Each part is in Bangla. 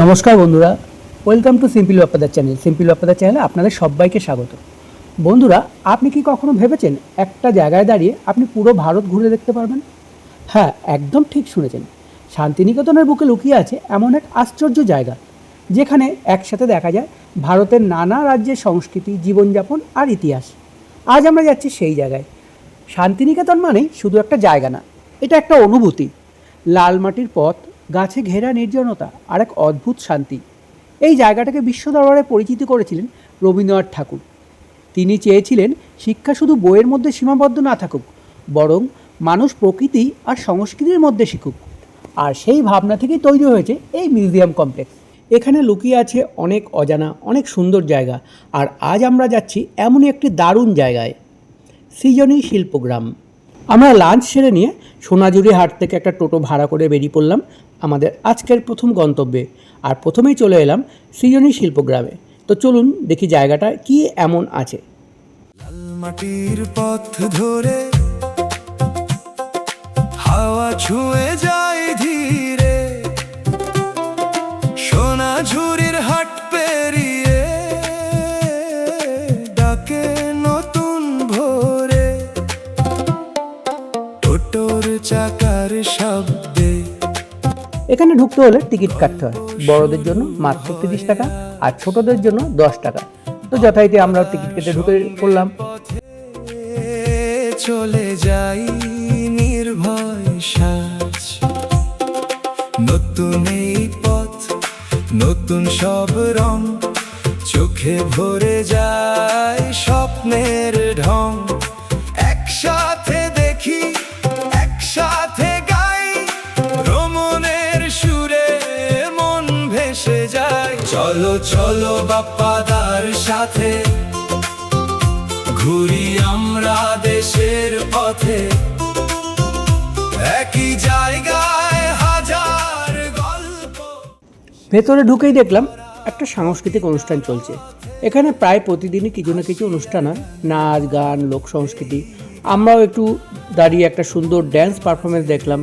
নমস্কার বন্ধুরা, ওয়েলকাম টু সিম্পল বাপ্পাদার চ্যানেল। সিম্পল বাপ্পাদার চ্যানেলে আপনাদের সবাইকে স্বাগত। বন্ধুরা, আপনি কি কখনো ভেবেছেন একটা জায়গায় দাঁড়িয়ে আপনি পুরো ভারত ঘুরে দেখতে পারবেন? হ্যাঁ, একদম ঠিক শুনেছেন। শান্তিনিকেতনের বুকে লুকিয়ে আছে এমন এক আশ্চর্য জায়গা, যেখানে একসাথে দেখা যায় ভারতের নানা রাজ্যের সংস্কৃতি, জীবনযাপন আর ইতিহাস। আজ আমরা যাচ্ছি সেই জায়গায়। শান্তিনিকেতন মানেই শুধু একটা জায়গা না, এটা একটা অনুভূতি। লাল মাটির পথ, গাছে ঘেরা নির্জনতা আর এক অদ্ভুত শান্তি। এই জায়গাটাকে বিশ্ব দরবারে পরিচিত করেছিলেন রবীন্দ্রনাথ ঠাকুর। তিনি চেয়েছিলেন শিক্ষা শুধু বইয়ের মধ্যে সীমাবদ্ধ না থাকুক, বরং মানুষ প্রকৃতি আর সংস্কৃতির মধ্যে শিখুক। আর সেই ভাবনা থেকেই তৈরি হয়েছে এই মিউজিয়াম কমপ্লেক্স। এখানে লুকিয়ে আছে অনেক অজানা, অনেক সুন্দর জায়গা। আর আজ আমরা যাচ্ছি এমনই একটি দারুণ জায়গায়, সৃজনী শিল্পগ্রাম। আমরা লাঞ্চ সেরে নিয়ে সোনাঝুরি হাট থেকে একটা টোটো ভাড়া করে বেরিয়ে পড়লাম আমাদের আজকের প্রথম গন্তব্যে। আর প্রথমেই চলে এলাম সৃজনী শিল্পগ্রামে। তো চলুন দেখি জায়গাটা কি এমন আছে। লাল মাটির পথ ধরে হাওয়া ছুঁয়ে যায় ধীরে, সোনাঝুরির হাট পেরিয়ে ডাকে নতুন ভোরে, টোটোর চাকার শব্দে। এখানে ঢুকতে হলে টিকিট কাটতে হয়। বড়দের জন্য মাত্র 30 টাকা আর ছোটদের জন্য 10 টাকা। তো যথারীতি আমরা টিকিট কেটে ঢুকে পড়লাম। চলে যাই নির্ভয় সাজ, নতুন এই পথ, নতুন সব রং, চোখে ভরে যায় স্বপ্নের ঢং। একসাথে দেখি, একসাথে গাই, ভ্রমণের সুরে মন ভেসে যায়। চলো চলো বাপ্পাদার সাথে ঘুরি আমরা দেশের পথে, একই জায়গায় হাজার গল্প। ভেতরে ঢুকেই দেখলাম একটা সাংস্কৃতিক অনুষ্ঠান চলছে। এখানে প্রায় প্রতিদিনই কিছু না কিছু অনুষ্ঠান হয়, নাচ, গান, লোক সংস্কৃতি। আমরাও একটু দাঁড়িয়ে একটা সুন্দর ড্যান্স পারফরমেন্স দেখলাম,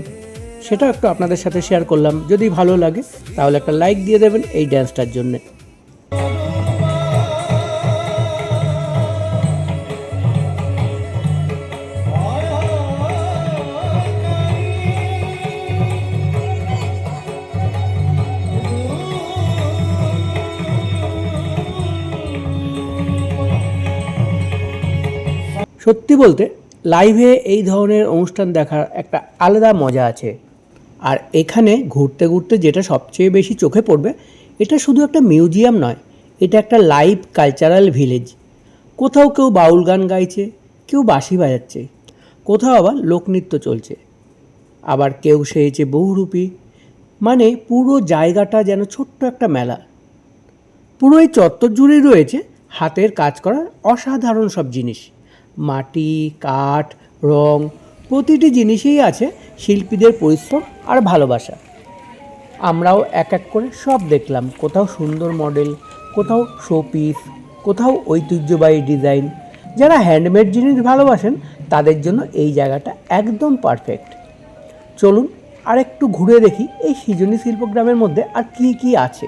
সেটাও একটু আপনাদের সাথে শেয়ার করলাম। যদি ভালো লাগে তাহলে একটা লাইক দিয়ে দেবেন এই ড্যান্সটার জন্যে। সত্যি বলতে লাইভে এই ধরনের অনুষ্ঠান দেখার একটা আলাদা মজা আছে। আর এখানে ঘুরতে ঘুরতে যেটা সবচেয়ে বেশি চোখে পড়বে, এটা শুধু একটা মিউজিয়াম নয়, এটা একটা লাইভ কালচারাল ভিলেজ। কোথাও কেউ বাউল গান গাইছে, কেউ বাঁশি বাজাচ্ছে, কোথাও আবার লোকনৃত্য চলছে, আবার কেউ সেজেছে বহুরূপী। মানে পুরো জায়গাটা যেন ছোট্ট একটা মেলা। পুরো এই চত্বর জুড়েই রয়েছে হাতের কাজ করার অসাধারণ সব জিনিস। মাটি, কাঠ, রং, প্রতিটি জিনিসেই আছে শিল্পীদের পরিশ্রম আর ভালোবাসা। আমরাও এক এক করে সব দেখলাম। কোথাও সুন্দর মডেল, কোথাও শোপিস, কোথাও ঐতিহ্যবাহী ডিজাইন। যারা হ্যান্ডমেড জিনিস ভালোবাসেন তাদের জন্য এই জায়গাটা একদম পারফেক্ট। চলুন আর একটু ঘুরে দেখি এই সৃজনী শিল্পগ্রামের মধ্যে আর কি কি আছে।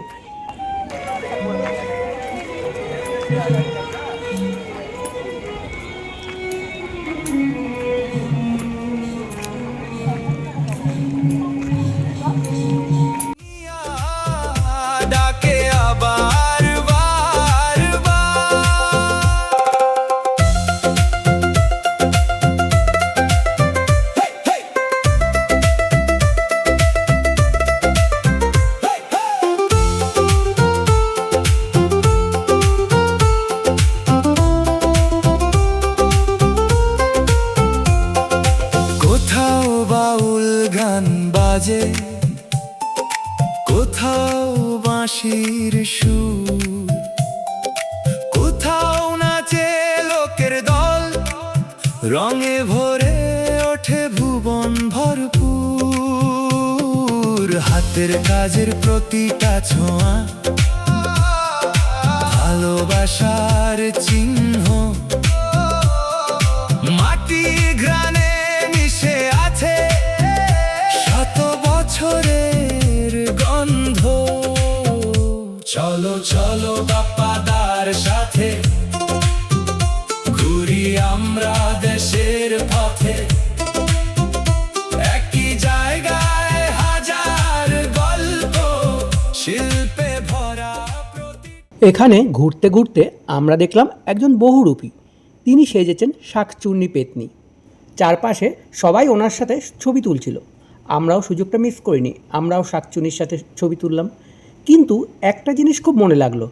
ডাকে আবার বার কোথাও বাউল গান বাজে, কোথাও বাঁশির সুর, কোথাও নাচে লোকের দল, রঙে ভরে ওঠে ভুবন ভরপুর। হাতের কাজের প্রতিটা ছোঁয়া ভালোবাসার চিহ্ন, মাটি ঘ্রাণে মিশে আছে শত বছরের গন্ধ। এখানে ঘুরতে ঘুরতে আমরা দেখলাম একজন বহুরূপী। তিনি সেজেছেন শাকচুন্নি পেতনি। চারপাশে সবাই ওনার সাথে ছবি তুলছিল। আমরাও সুযোগটা মিস করিনি, আমরাও শাকচুন্নির সাথে ছবি তুললাম। কিন্তু একটা জিনিস খুব মনে লাগলো,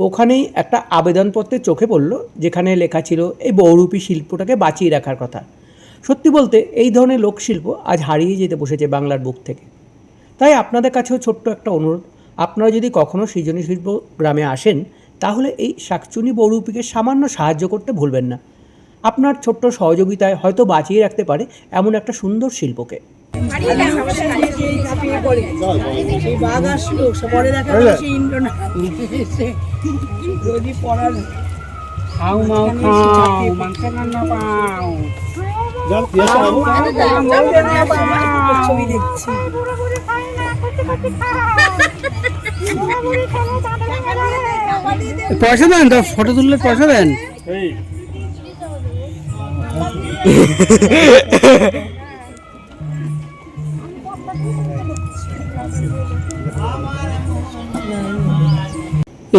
ওখানেই একটা আবেদনপত্রে চোখে পড়লো যেখানে লেখা ছিল এই বহুরূপী শিল্পটাকে বাঁচিয়ে রাখার কথা। সত্যি বলতে এই ধরনের লোকশিল্প আজ হারিয়ে যেতে বসেছে বাংলার বুক থেকে। তাই আপনাদের কাছেও ছোট্ট একটা অনুরোধ, আপনারা যদি কখনও সৃজনী শিল্প গ্রামে আসেন তাহলে এই শাকচুন্নি বহুরূপীকে সামান্য সাহায্য করতে ভুলবেন না। আপনার ছোট্ট সহযোগিতায় হয়তো বাঁচিয়ে রাখতে পারে এমন একটা সুন্দর শিল্পকে। সেই বাঘ আসলো পরে দেখা সেই ইন্দ্র না রোজই পড়ার খাও মাও খাও মাংস রান্না পাও ছবি দেখছি। পয়সা দেন তো, ফটো তুললে পয়সা দেন।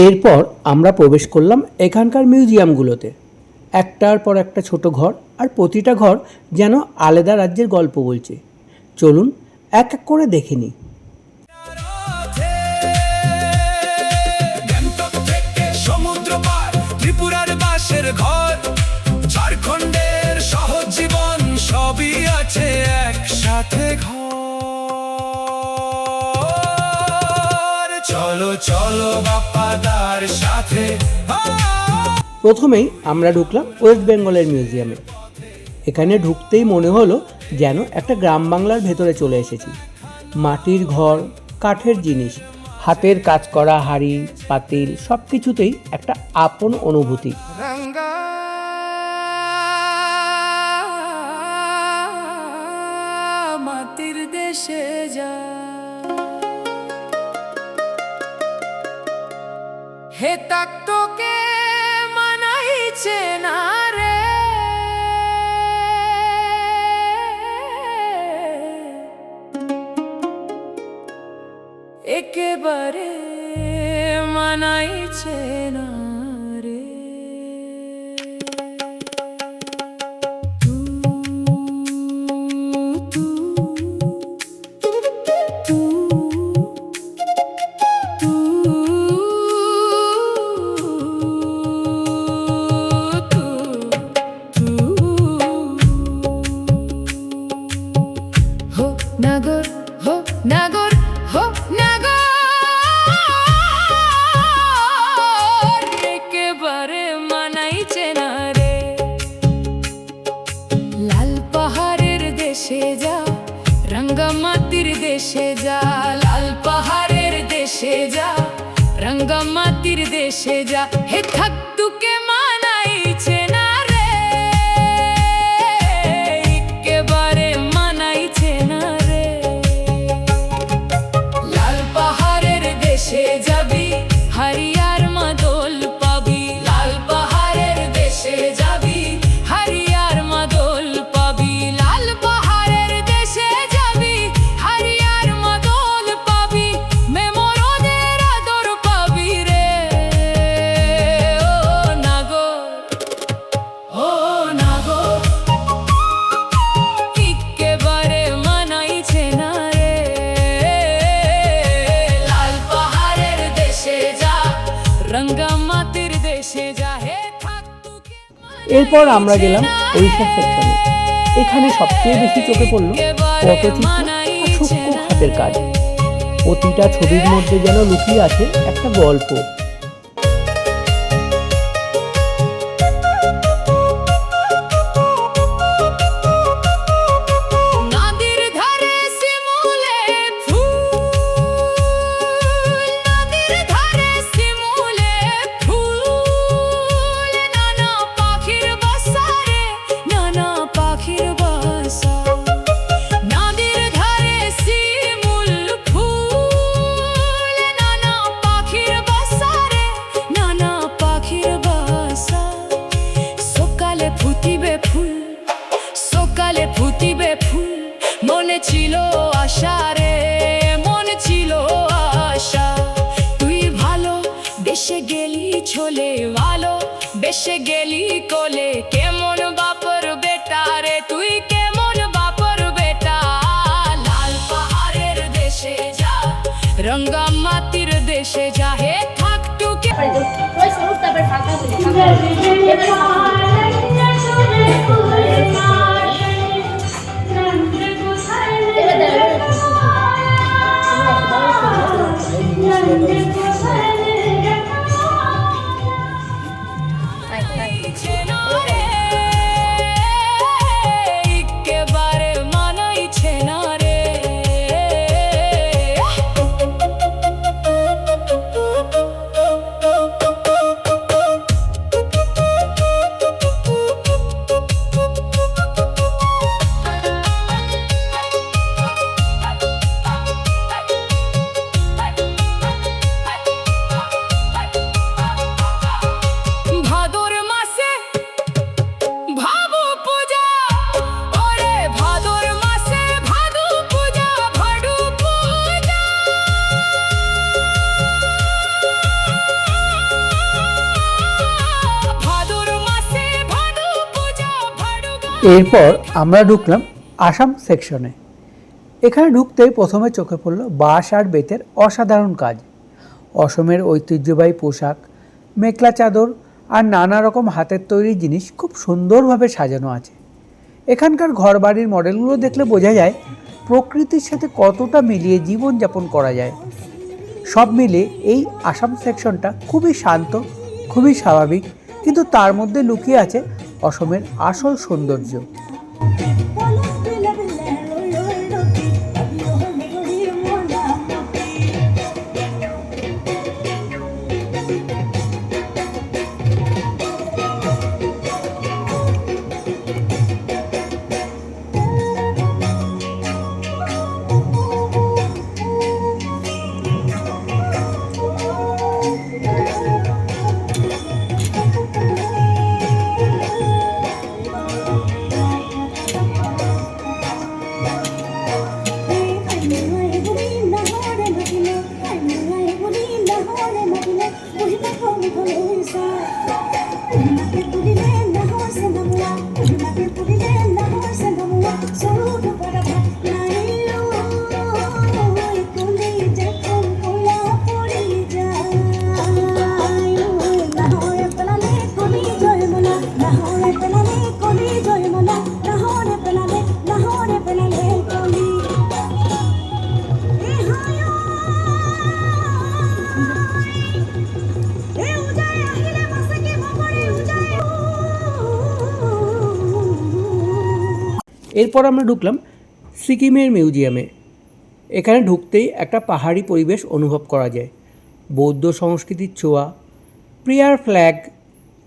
এরপর আমরা প্রবেশ করলাম এখানকার মিউজিয়ামগুলোতে। একটার পর একটা ছোট ঘর, আর প্রতিটা ঘর যেন আলাদা রাজ্যের গল্প বলছে। চলুন এক এক করে দেখে নিই। গ্যাংটক থেকে সমুদ্র পার, ত্রিপুরার বাঁশের ঘর, ঝাড়খণ্ডের সহজ জীবন, সবই আছে একসাথে ঘর। চলো চলো বাপ্পাদার সাথে। প্রথমেই আমরা ঢুকলাম ওয়েস্ট বেঙ্গলের মিউজিয়ামে। এখানে ঢুকতেই মনে হলো যেন একটা গ্রাম বাংলার ভেতরে চলে এসেছি। মাটির ঘর, কাঠের জিনিস, হাতের কাজ করা হাঁড়ি পাতিল, সব কিছুতেই একটা আপন অনুভূতি। রঙ্গা মাটির দেশে যা, হে তাক তোকে মানাইছে না রে, একেবারে মানাইছে না রে। हो नागोर हो नागोर हो नागोर, একেবারে মানাইছে না রে। লাল পাহাড়ের দেশে যা, রঙ্গমাতির দেশে যা, লাল পাহাড়ের দেশে যা, রঙ্গমাতির দেশে যা, হে থাক তুকে মানাইছে না রে, একেবারে মানাইছে না রে। লাল পাহাড়ের দেশে যাবি, হারিয়ার মাদল পাবি, লাল পাহাড়ের দেশে যাবি, হারিয়ার মাদল পাবি, লাল পাহাড়ের দেশে যাবি, হারিয়ার মাদল পাবি, মেমোরদের আদর পাবি রে। ও নাগর, ও নাগর, একেবারে মানাইছে না রে। লাল পাহাড়ের দেশে যা, রঙ্গমাতির দেশে যা, হে থাক তুকে। এরপর আমরা গেলাম ওড়িশা সেকশনে। এখানে সবচেয়ে বেশি চোখে পড়লো পটচিত্র আর সূক্ষ্ম হাতের কাজ। প্রতিটা ছবির মধ্যে যেন লুকিয়ে আছে একটা গল্প। নদীর ধারে শিমুলে ফুল, নদীর ধারে শিমুলে ফুল, নানা পাখির বাসা রে, নানা পাখির বাসা। নদীর ধারে শিমুল ফুল, নানা পাখির বাসা এসে গেলি কোলে, কেমন বাপর বেটা রে তুই, কেমন বাপর বেটা। লাল পাহাড়ের দেশে যা, রঙ্গা মাটির দেশে যা, হে থাক টুকে। একেবারে মানাইছে না রে। ভাদর মাসে ভাদু পূজা, ওরে ভাদর মাসে ভাদু পূজা, ভাদু পূজা। ভাদর মাসে ভাদু পূজা, ভাদু গান। এরপর আমরা ঢুকলাম আসাম সেকশনে। এখানে ঢুকতেই প্রথমে চোখে পড়ল বাঁশ আর বেতের অসাধারণ কাজ। অসমের ঐতিহ্যবাহী পোশাক, মেখলা চাদর আর নানা রকম হাতের তৈরি জিনিস খুব সুন্দরভাবে সাজানো আছে। এখানকার ঘরবাড়ির মডেলগুলো দেখলে বোঝা যায় প্রকৃতির সাথে কতটা মিলিয়ে জীবনযাপন করা যায়। সব মিলে এই আসাম সেকশনটা খুবই শান্ত, খুবই স্বাভাবিক, কিন্তু তার মধ্যে লুকিয়ে আছে অসমের আসল সৌন্দর্য। এরপর আমরা ঢুকলাম সিকিমের মিউজিয়ামে। এখানে ঢুকতেই একটা পাহাড়ি পরিবেশ অনুভব করা যায়। বৌদ্ধ সংস্কৃতির ছোঁয়া, প্রিয়ার ফ্ল্যাগ,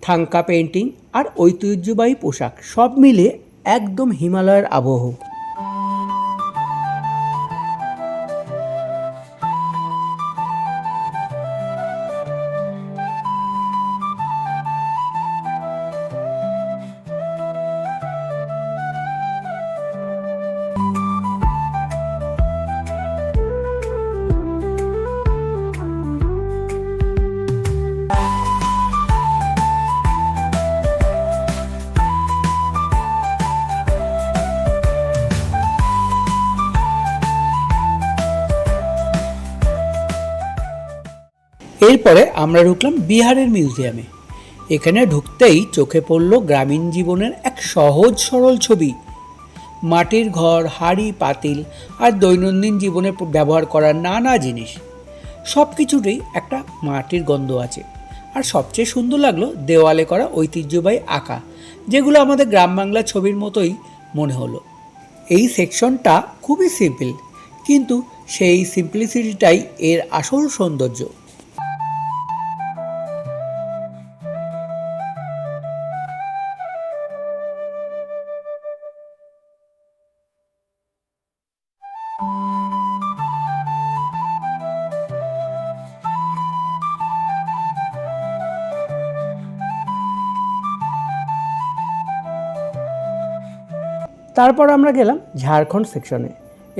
থাঙ্কা পেন্টিং আর ঐতিহ্যবাহী পোশাক সব মিলে একদম হিমালয়ের আবহ। এরপরে আমরা ঢুকলাম বিহারের মিউজিয়ামে। এখানে ঢুকতেই চোখে পড়ল গ্রামীণ জীবনের এক সহজ সরল ছবি। মাটির ঘর, হাঁড়ি পাতিল আর দৈনন্দিন জীবনে ব্যবহার করার নানা জিনিস, সব কিছুতেই একটা মাটির গন্ধ আছে। আর সবচেয়ে সুন্দর লাগলো দেওয়ালে করা ঐতিহ্যবাহী আঁকা, যেগুলো আমাদের গ্রাম বাংলা ছবির মতোই মনে হলো। এই সেকশনটা খুবই সিম্পল, কিন্তু সেই সিম্পলিসিটিটাই এর আসল সৌন্দর্য। তারপর আমরা গেলাম ঝাড়খণ্ড সেকশনে।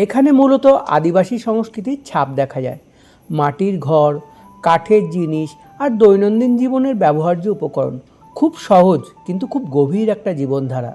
এখানে মূলত আদিবাসী সংস্কৃতির ছাপ দেখা যায়। মাটির ঘর, কাঠের জিনিস আর দৈনন্দিন জীবনের ব্যবহার্য উপকরণ খুব সহজ কিন্তু খুব গভীর একটা জীবনধারা।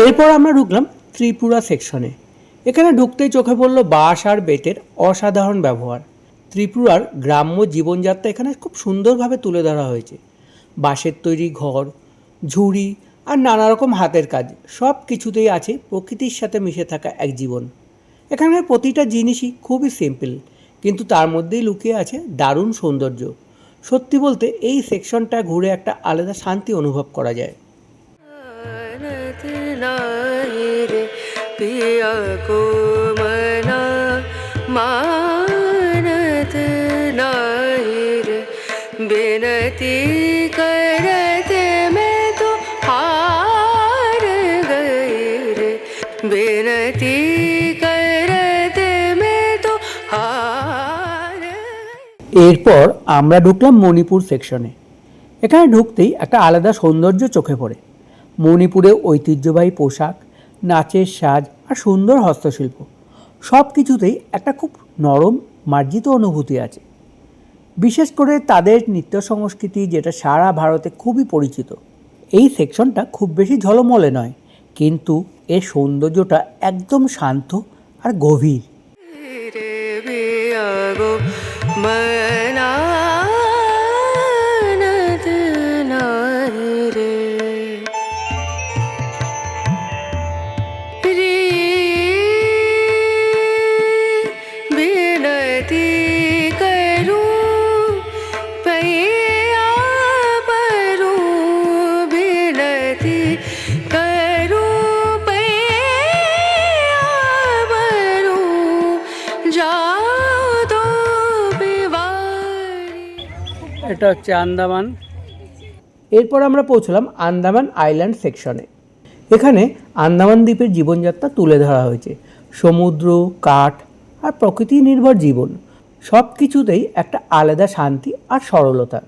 এরপর আমরা ঢুকলাম ত্রিপুরা সেকশনে। এখানে ঢুকতেই চোখে পড়ল বাঁশ আর বেতের অসাধারণ ব্যবহার। ত্রিপুরার গ্রাম্য জীবনযাত্রা এখানে খুব সুন্দরভাবে তুলে ধরা হয়েছে। বাঁশের তৈরি ঘর, ঝুড়ি আর নানা রকম হাতের কাজ, সব কিছুতেই আছে প্রকৃতির সাথে মিশে থাকা এক জীবন। এখানের প্রতিটা জিনিসই খুবই সিম্পল, কিন্তু তার মধ্যেই লুকিয়ে আছে দারুণ সৌন্দর্য। সত্যি বলতে এই সেকশনটা ঘুরে একটা আলাদা শান্তি অনুভব করা যায়। बेनती करते मैं तो हार गई रे, बेनती करते मैं तो हार। এরপর আমরা ঢুকলাম মণিপুর সেকশনে। এখানে ঢুকতেই একটা আলাদা সৌন্দর্য চোখে পড়ে। মণিপুরে ঐতিহ্যবাহী পোশাক, নাচের সাজ আর সুন্দর হস্তশিল্প, সব কিছুতেই একটা খুব নরম মার্জিত অনুভূতি আছে। বিশেষ করে তাদের নৃত্য সংস্কৃতি, যেটা সারা ভারতে খুবই পরিচিত। এই সেকশনটা খুব বেশি ঝলমলে নয়, কিন্তু এর সৌন্দর্যটা একদম শান্ত আর গভীর। এটা হচ্ছে আন্দামান। এরপর আমরা পৌঁছলাম আন্দামান আইল্যান্ড সেকশনে। এখানে আন্দামান দ্বীপের জীবনযাত্রা তুলে ধরা হয়েছে। সমুদ্র, কাঠ আর প্রকৃতি নির্ভর জীবন, সব কিছুতেই একটা আলাদা শান্তি আর সরলতা।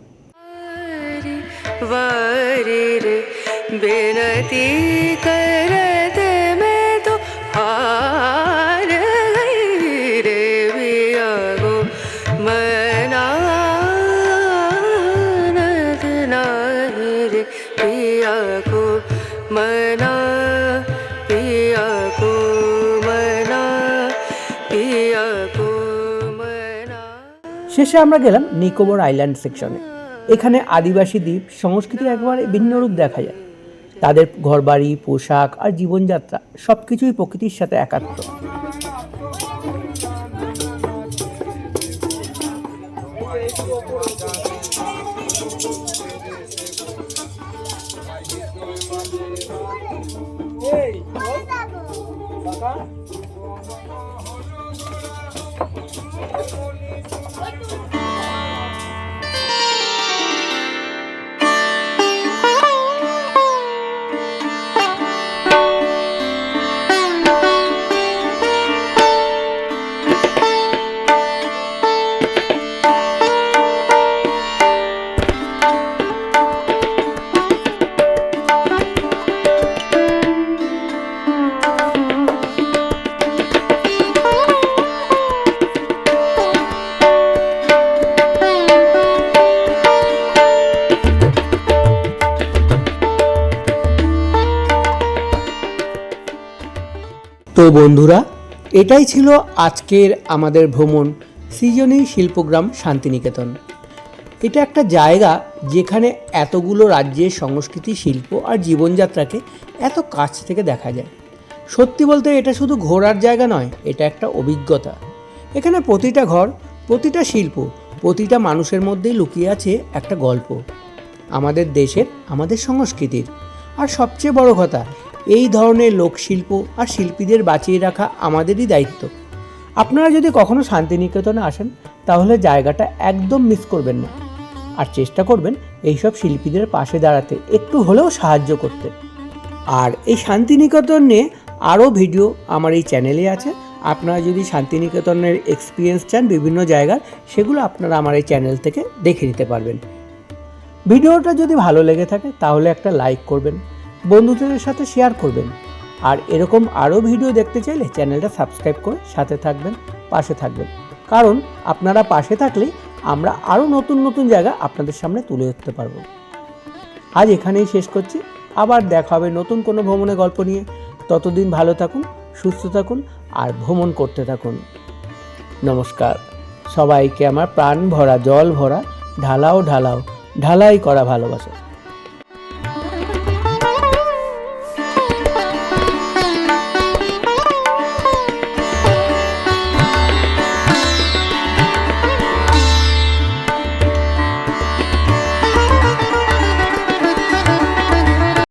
শেষে আমরা গেলাম নিকোবর আইল্যান্ড সেকশনে। এখানে আদিবাসী দ্বীপ সংস্কৃতি একবারে ভিন্ন রূপ দেখা যায়। তাদের ঘরবাড়ি, পোশাক আর জীবনযাত্রা সব কিছুই প্রকৃতির সাথে একাত্ম। তো বন্ধুরা, এটাই ছিল আজকের আমাদের ভ্রমণ সৃজনী শিল্পগ্রাম শান্তিনিকেতন। এটা একটা জায়গা যেখানে এতগুলো রাজ্যের সংস্কৃতি, শিল্প আর জীবনযাত্রাকে এত কাছ থেকে দেখা যায়। সত্যি বলতে এটা শুধু ঘোরার জায়গা নয়, এটা একটা অভিজ্ঞতা। এখানে প্রতিটা ঘর, প্রতিটা শিল্প, প্রতিটা মানুষের মধ্যেই লুকিয়ে আছে একটা গল্প, আমাদের দেশের, আমাদের সংস্কৃতির। আর সবচেয়ে বড় কথা, এই ধরনের লোকশিল্প আর শিল্পীদের বাঁচিয়ে রাখা আমাদেরই দায়িত্ব। আপনারা যদি কখনো শান্তিনিকেতনে আসেন তাহলে জায়গাটা একদম মিস করবেন না, আর চেষ্টা করবেন এইসব শিল্পীদের পাশে দাঁড়াতে, একটু হলেও সাহায্য করতে। আর এই শান্তিনিকেতন নিয়ে আরও ভিডিও আমার এই চ্যানেলে আছে। আপনারা যদি শান্তিনিকেতনের এক্সপিরিয়েন্স চান বিভিন্ন জায়গার, সেগুলো আপনারা আমার এই চ্যানেল থেকে দেখে নিতে পারবেন। ভিডিওটা যদি ভালো লেগে থাকে তাহলে একটা লাইক করবেন, বন্ধুদের সাথে শেয়ার করবেন। আর এরকম আরও ভিডিও দেখতে চাইলে চ্যানেলটা সাবস্ক্রাইব করে সাথে থাকবেন, পাশে থাকবেন। কারণ আপনারা পাশে থাকলেই আমরা আরও নতুন নতুন জায়গা আপনাদের সামনে তুলে ধরতে পারবো। আজ এখানেই শেষ করছি, আবার দেখা হবে নতুন কোনো ভ্রমণের গল্প নিয়ে। ততদিন ভালো থাকুন, সুস্থ থাকুন আর ভ্রমণ করতে থাকুন। নমস্কার সবাইকে আমার প্রাণ ভরা, জল ভরা, ঢালাও ঢালাও, ঢালাই করা ভালোবাসা।